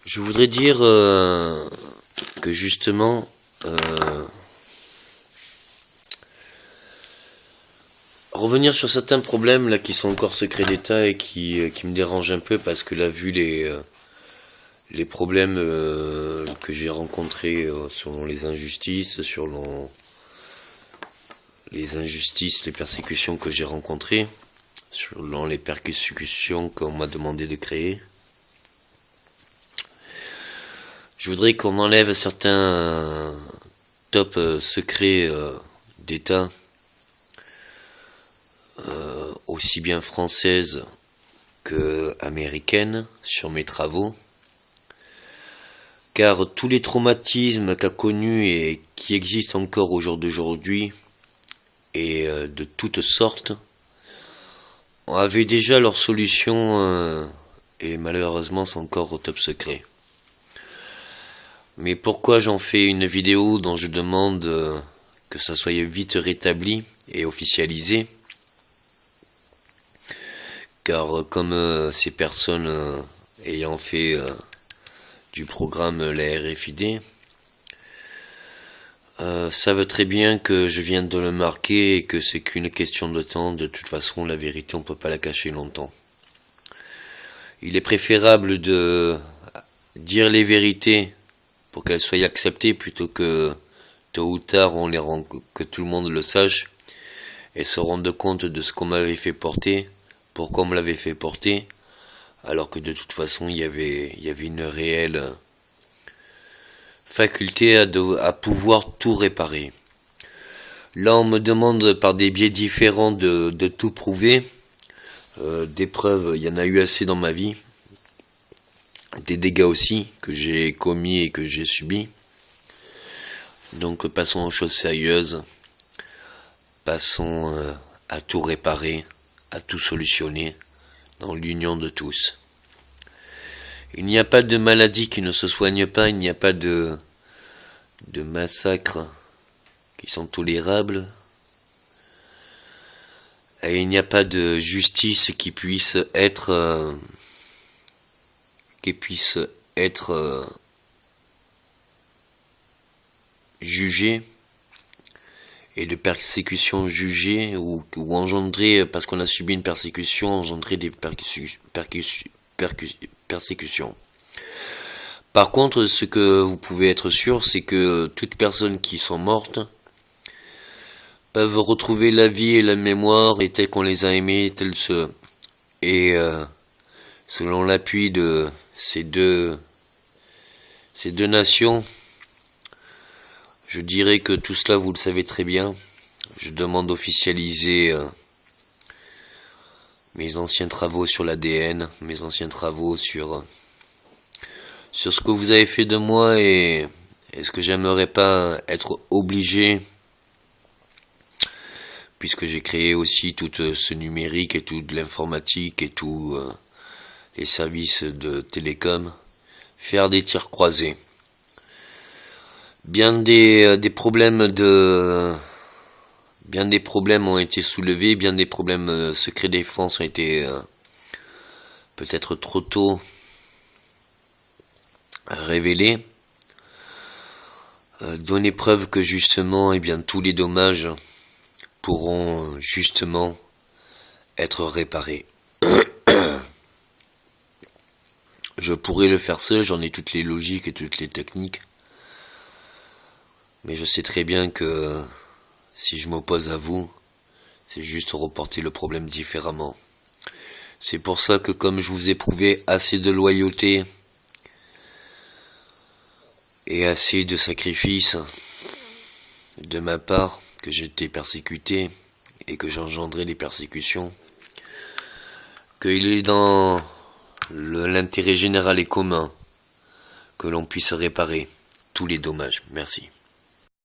Je voudrais dire que justement, revenir sur certains problèmes là qui sont encore secrets d'État et qui me dérangent un peu parce que là, vu les problèmes que j'ai rencontrés sur les injustices, les persécutions que j'ai rencontrées, sur les persécutions qu'on m'a demandé de créer. Je voudrais qu'on enlève certains top secrets d'État, aussi bien françaises que américaines, sur mes travaux, car tous les traumatismes qu'a connus et qui existent encore au jour d'aujourd'hui, et de toutes sortes, avaient déjà leur solution, et malheureusement c'est encore au top secret. Mais pourquoi j'en fais une vidéo dont je demande que ça soit vite rétabli et officialisé? Car comme ces personnes ayant fait du programme la RFID savent très bien que je viens de le marquer et que c'est qu'une question de temps. De toute façon, la vérité, on ne peut pas la cacher longtemps. Il est préférable de dire les vérités pour qu'elles soient acceptées plutôt que tôt ou tard que tout le monde le sache et se rende compte de ce qu'on m'avait fait porter, pourquoi on me l'avait fait porter, alors que de toute façon il y avait une réelle faculté à pouvoir tout réparer. Là on me demande par des biais différents de tout prouver, des preuves, il y en a eu assez dans ma vie, des dégâts aussi que j'ai commis et que j'ai subis. Donc passons aux choses sérieuses, passons à tout réparer, à tout solutionner dans l'union de tous. Il n'y a pas de maladie qui ne se soigne pas, il n'y a pas de massacres qui sont tolérables, et il n'y a pas de justice qui puisse être jugée, et de persécution jugée ou engendrer, parce qu'on a subi une persécution, engendrer des persécutions. Par contre, ce que vous pouvez être sûr, c'est que toutes personnes qui sont mortes peuvent retrouver la vie et la mémoire et telles qu'on les a aimées, et selon l'appui de ces deux nations, je dirais que tout cela vous le savez très bien. Je demande d'officialiser mes anciens travaux sur l'ADN, mes anciens travaux sur ce que vous avez fait de moi, et est-ce que j'aimerais pas être obligé, puisque j'ai créé aussi tout ce numérique et toute l'informatique et tous les services de télécom, faire des tirs croisés. Bien des problèmes ont été soulevés, bien des problèmes secrets défense ont été peut-être trop tôt révélés, donner preuve que justement, tous les dommages pourront justement être réparés. Je pourrais le faire seul, j'en ai toutes les logiques et toutes les techniques, mais je sais très bien que si je m'oppose à vous, c'est juste reporter le problème différemment. C'est pour ça que comme je vous ai prouvé assez de loyauté et assez de sacrifices de ma part, que j'étais persécuté et que j'engendrais les persécutions, qu'il est dans l'intérêt général et commun que l'on puisse réparer tous les dommages. Merci.